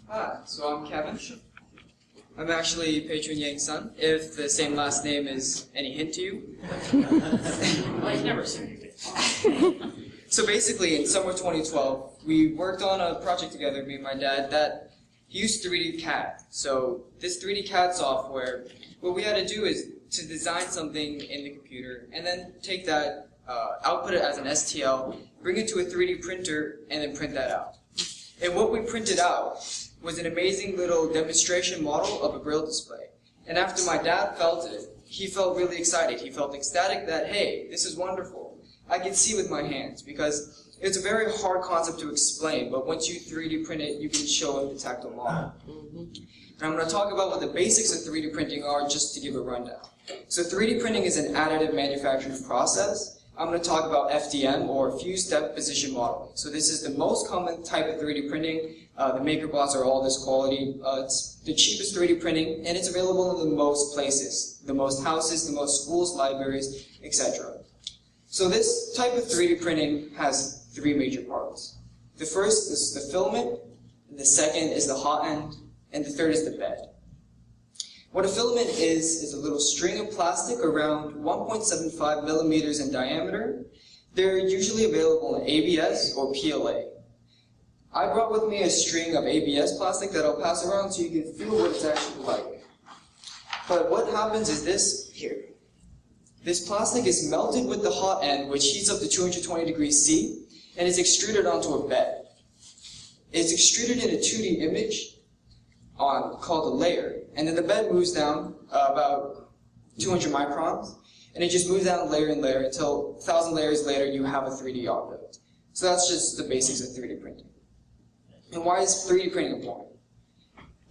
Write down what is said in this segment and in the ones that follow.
Hi, so I'm Kevin. I'm actually Patron Yang's son, if the same last name is any hint to you. I've never seen anything. So basically, in summer 2012, we worked on a project together, me and my dad, that used 3D CAD. So this 3D CAD software, what we had to do is to design something in the computer, and then take that, output it as an STL, bring it to a 3D printer, and then print that out. And what we printed out was an amazing little demonstration model of a Braille display. And after my dad felt it, he felt really excited. He felt ecstatic that, hey, this is wonderful. I can see with my hands, because it's a very hard concept to explain, but once you 3D print it, you can show him the tactile model. And I'm going to talk about what the basics of 3D printing are, just to give a rundown. So 3D printing is an additive manufacturing process. I'm going to talk about FDM, or fused deposition modeling. So this is the most common type of 3D printing. The maker bots are all this quality. It's the cheapest 3D printing, and it's available in the most places. The most houses, the most schools, libraries, etc. So this type of 3D printing has three major parts. The first is the filament, the second is the hot end, and the third is the bed. What a filament is a little string of plastic around 1.75 millimeters in diameter. They're usually available in ABS or PLA. I brought with me a string of ABS plastic that I'll pass around so you can feel what it's actually like. But what happens is this here. This plastic is melted with the hot end, which heats up to 220 degrees C, and is extruded onto a bed. It's extruded in a 2D image called a layer, and then the bed moves down about 200 microns, and it just moves down layer and layer until 1,000 layers later you have a 3D object. So that's just the basics of 3D printing. And why is 3D printing important?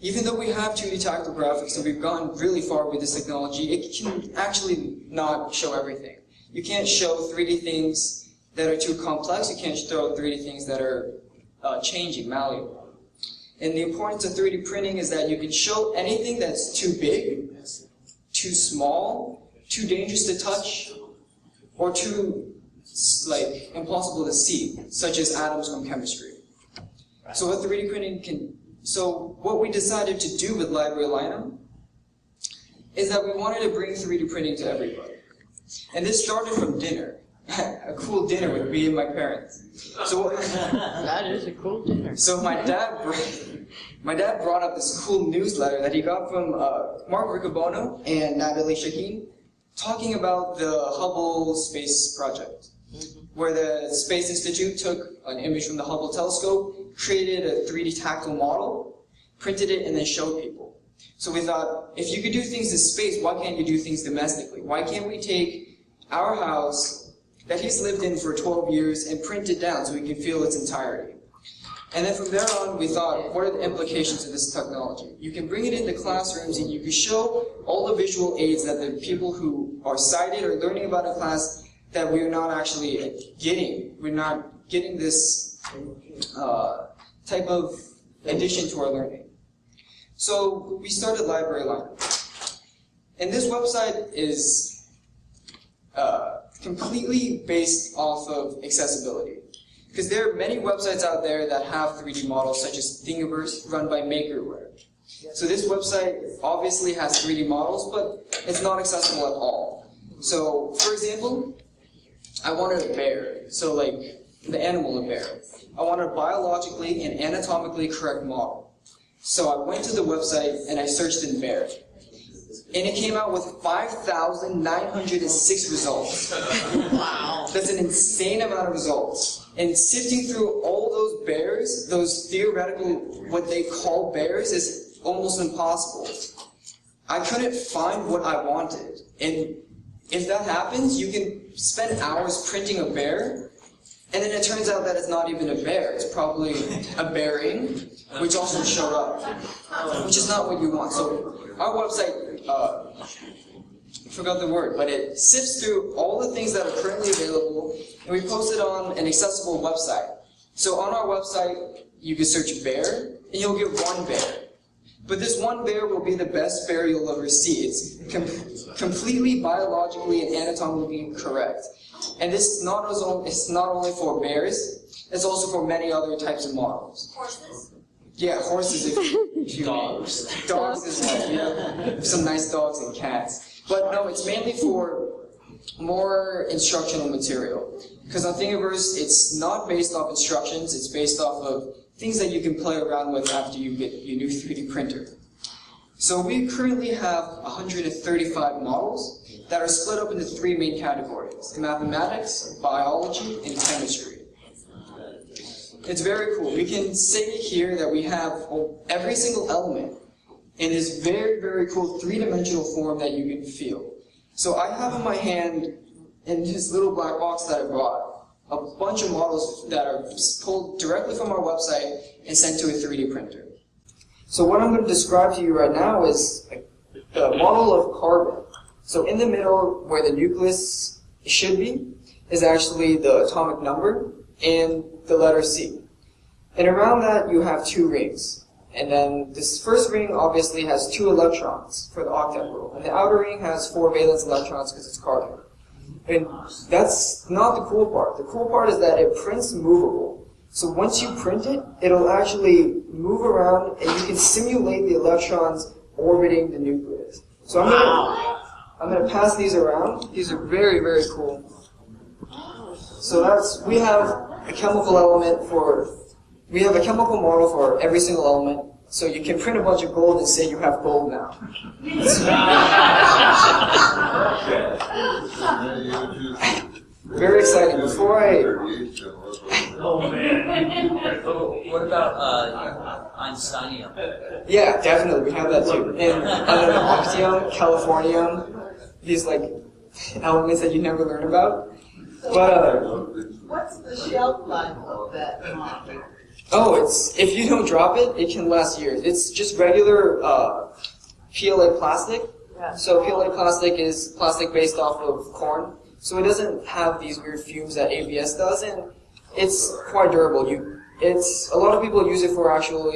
Even though we have 2D tactile graphics and we've gone really far with this technology, it can actually not show everything. You can't show 3D things that are too complex. You can't show 3D things that are changing, malleable. And the importance of 3D printing is that you can show anything that's too big, too small, too dangerous to touch, or too impossible to see, such as atoms from chemistry. So what 3D printing can So what we decided to do with LibraryLyna is that we wanted to bring 3D printing to everybody. And this started from dinner. A cool dinner with me and my parents. So that is a cool dinner. So my dad brought up this cool newsletter that he got from Mark Riccobono and Natalie Shaheen, talking about the Hubble Space Project, where the Space Institute took an image from the Hubble telescope, created a 3D tactile model, printed it, and then showed people. So we thought, if you could do things in space, why can't you do things domestically? Why can't we take our house that he's lived in for 12 years and print it down so we can feel its entirety? And then from there on, we thought, what are the implications of this technology? You can bring it into classrooms and you can show all the visual aids that the people who are sighted or learning about in class that we're not actually getting. We're not getting this type of addition to our learning. So we started LibraryLyna. And this website is completely based off of accessibility. Because there are many websites out there that have 3D models, such as Thingiverse, run by Makerware. So this website obviously has 3D models, but it's not accessible at all. So, for example, I wanted a bear, so like the animal a bear. I wanted a biologically and anatomically correct model. So I went to the website and I searched in bear. And it came out with 5,906 results. Wow. That's an insane amount of results. And sifting through all those bears, those theoretical, what they call bears, is almost impossible. I couldn't find what I wanted. And if that happens, you can spend hours printing a bear, and then it turns out that it's not even a bear. It's probably a bearing, which also showed up, which is not what you want. So our website, I forgot the word, but it sifts through all the things that are currently available, and we post it on an accessible website. So on our website, you can search bear, and you'll get one bear. But this one bear will be the best bear you'll ever see. It's completely biologically and anatomically correct. And this it's not only for bears, it's also for many other types of models. Horses? Yeah, horses if you Dogs. Dogs as well. Yeah, some nice dogs and cats. But no, it's mainly for more instructional material. Because on Thingiverse, it's not based off instructions, it's based off of things that you can play around with after you get your new 3D printer. So we currently have 135 models that are split up into 3 main categories: mathematics, biology, and chemistry. It's very cool. We can say here that we have every single element in this very, very cool 3-dimensional form that you can feel. So I have in my hand, in this little black box that I brought, a bunch of models that are pulled directly from our website and sent to a 3D printer. So what I'm going to describe to you right now is a model of carbon. So in the middle, where the nucleus should be, is actually the atomic number and the letter C. And around that, you have 2 rings. And then this first ring obviously has 2 electrons for the octet rule. And the outer ring has 4 valence electrons because it's carbon. And that's not the cool part. The cool part is that it prints movable. So once you print it, it'll actually move around and you can simulate the electrons orbiting the nucleus. So I'm gonna pass these around. These are very, very cool. So we have a chemical model for every single element. So you can print a bunch of gold and say you have gold now. Very exciting. Oh man. What about Einsteinium? Yeah, definitely. We have that too. And then octium, californium, these like elements that you never learn about. But what's the shelf life of that model? oh, if you don't drop it, it can last years. It's just regular PLA plastic. Yeah. So PLA plastic is plastic based off of corn. So it doesn't have these weird fumes that ABS does, and it's quite durable. A lot of people use it for actual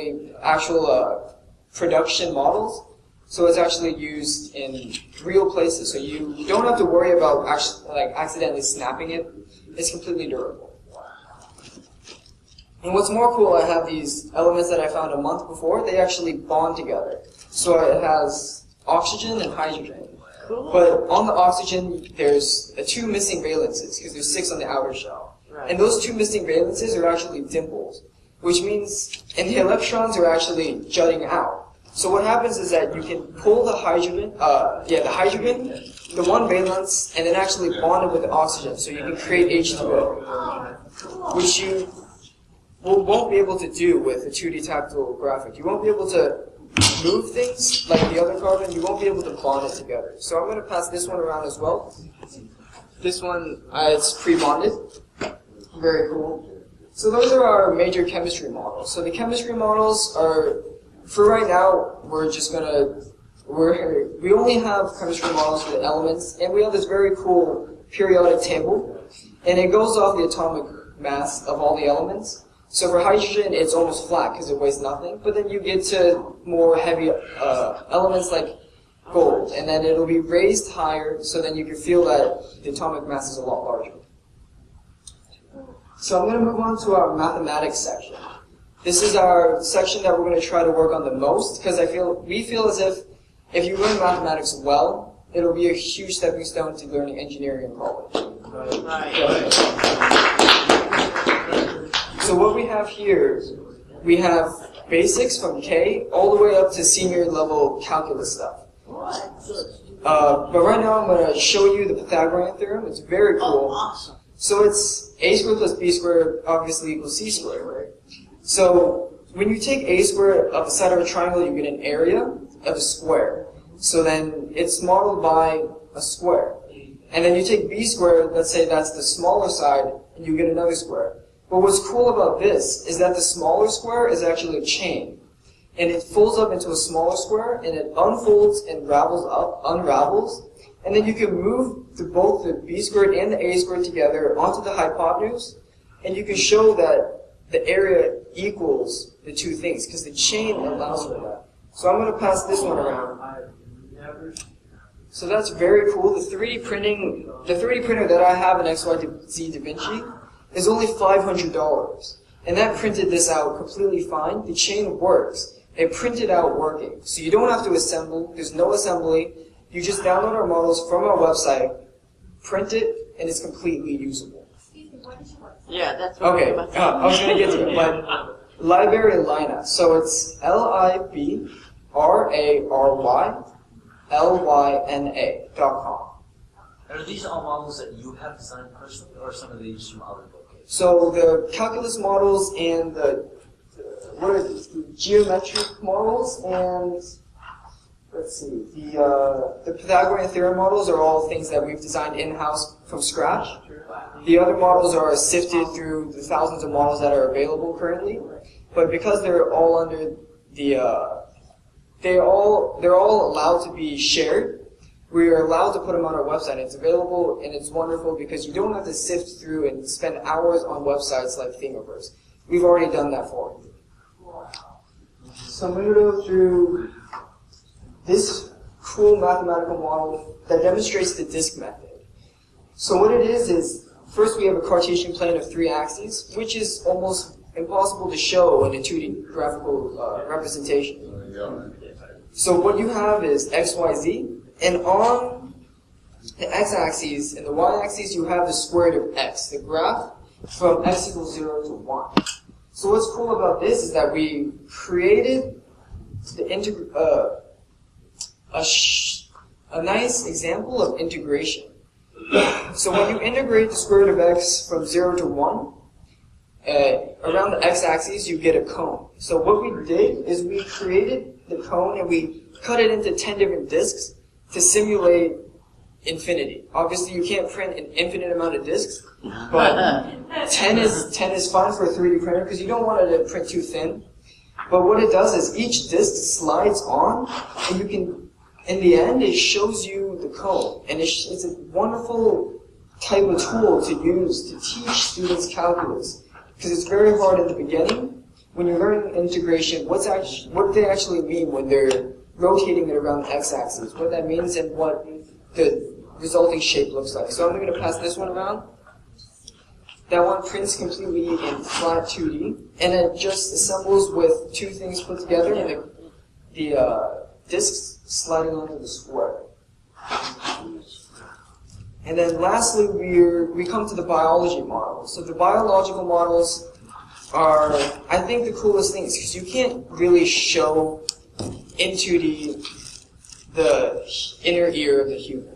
production models. So it's actually used in real places. So you don't have to worry about accidentally snapping it. It's completely durable. And what's more cool, I have these elements that I found a month before. They actually bond together. So it has oxygen and hydrogen. Cool. But on the oxygen, there's 2 missing valences, because there's 6 on the outer shell. Right. And those 2 missing valences are actually dimples, which means, and the electrons are actually jutting out. So what happens is that you can pull the hydrogen, the 1 valence, and then actually bond it with the oxygen, so you can create H2O, which you won't be able to do with a 2D tactile graphic. You won't be able to move things like the other carbon. You won't be able to bond it together. So I'm going to pass this one around as well. This one, it's pre-bonded. Very cool. So those are our major chemistry models. So the chemistry models are, for right now, we only have chemistry models for the elements, and we have this very cool periodic table, and it goes off the atomic mass of all the elements. So for hydrogen, it's almost flat because it weighs nothing, but then you get to more heavy elements like gold, and then it'll be raised higher, so then you can feel that the atomic mass is a lot larger. So I'm going to move on to our mathematics section. This is our section that we're going to try to work on the most, because we feel as if you learn mathematics well, it'll be a huge stepping stone to learning engineering in college. Right. So what we have here, we have basics from K all the way up to senior level calculus stuff. But right now I'm going to show you the Pythagorean theorem. It's very cool. Awesome. So it's a squared plus b squared obviously equals c squared, right? So when you take a squared of the side of a triangle, you get an area of a square. So then it's modeled by a square. And then you take b squared, let's say that's the smaller side, and you get another square. But what's cool about this is that the smaller square is actually a chain. And it folds up into a smaller square, and it unfolds and unravels. And then you can move both the b squared and the a squared together onto the hypotenuse, and you can show that the area equals the 2 things, because the chain allows for that. So I'm going to pass this one around. So that's very cool. The 3D printer that I have in XYZ DaVinci is only $500. and that printed this out completely fine. The chain works. It printed out working. So you don't have to assemble. There's no assembly. You just download our models from our website, print it, and it's completely usable. Excuse me, what is your website? Yeah, that's what Okay, I was going to get to it, but LibraryLyna. So it's LibraryLyna.com. Are these all models that you have designed personally, or some of these from other locations? So the calculus models and the geometric models and let's see, the Pythagorean theorem models are all things that we've designed in-house from scratch. The other models are sifted through the thousands of models that are available currently, but because they're all under the they're all allowed to be shared. We are allowed to put them on our website. It's available and it's wonderful because you don't have to sift through and spend hours on websites like Thingiverse. We've already done that for you. So I'm going to go through this cool mathematical model that demonstrates the disk method. So what it is first we have a Cartesian plane of 3 axes, which is almost impossible to show in a 2D graphical representation. So what you have is x, y, z, and on the x-axis and the y-axis you have the square root of x, the graph from x equals 0 to 1. So what's cool about this is that we created a nice example of integration. So when you integrate the square root of x from 0 to 1, around the x-axis you get a cone. So what we did is we created the cone and we cut it into 10 different disks to simulate infinity. Obviously you can't print an infinite amount of disks, but 10 is fine for a 3D printer because you don't want it to print too thin. But what it does is each disk slides on, and you can, in the end, it shows you the code. And it's a wonderful type of tool to use to teach students calculus. Because it's very hard in the beginning, when you're learning integration, what they actually mean when they're rotating it around the x-axis, what that means and what the resulting shape looks like. So I'm going to pass this one around. That one prints completely in flat 2D, and it just assembles with 2 things put together, and the discs sliding onto the square. And then lastly, we come to the biology model. So the biological models are, I think, the coolest things, because you can't really show in 2D the inner ear of the human.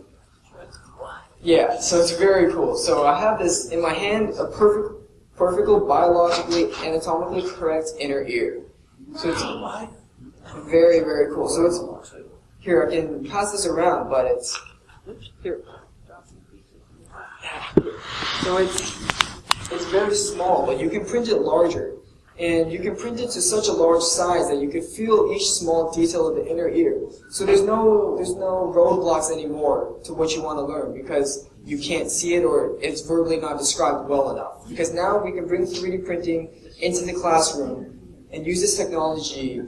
Yeah, so it's very cool. So I have this in my hand, a perfectly biologically, anatomically correct inner ear. So it's very, very cool. So it's, here, I can pass this around, but it's, here. So it's very small, but you can print it larger. And you can print it to such a large size that you can feel each small detail of the inner ear. So there's no roadblocks anymore to what you want to learn because you can't see it or it's verbally not described well enough. Because now we can bring 3D printing into the classroom and use this technology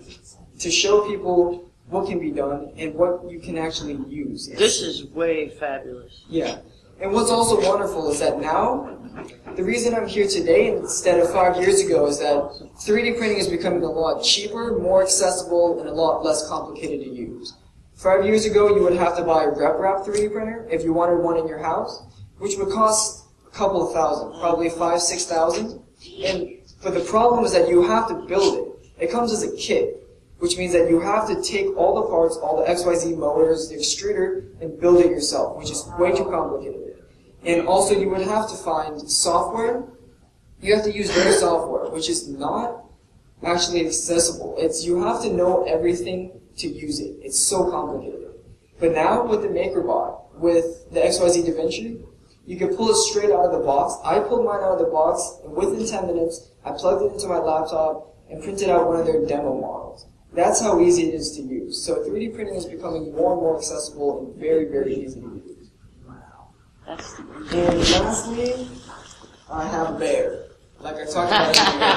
to show people what can be done and what you can actually use. This is way fabulous. Yeah. And what's also wonderful is that now, the reason I'm here today instead of 5 years ago is that 3D printing is becoming a lot cheaper, more accessible, and a lot less complicated to use. 5 years ago, you would have to buy a RepRap 3D printer if you wanted one in your house, which would cost a couple of thousand, probably $5,000-6,000. But the problem is that you have to build it. It comes as a kit, which means that you have to take all the parts, all the XYZ motors, the extruder, and build it yourself, which is way too complicated. And also you would have to find software. You have to use their software, which is not actually accessible. You have to know everything to use it. It's so complicated. But now with the MakerBot, with the XYZ DaVinci, you can pull it straight out of the box. I pulled mine out of the box, and within 10 minutes, I plugged it into my laptop and printed out one of their demo models. That's how easy it is to use. So 3D printing is becoming more and more accessible and very, very easy to use. And lastly, I have a bear, like I talked about in the beginning.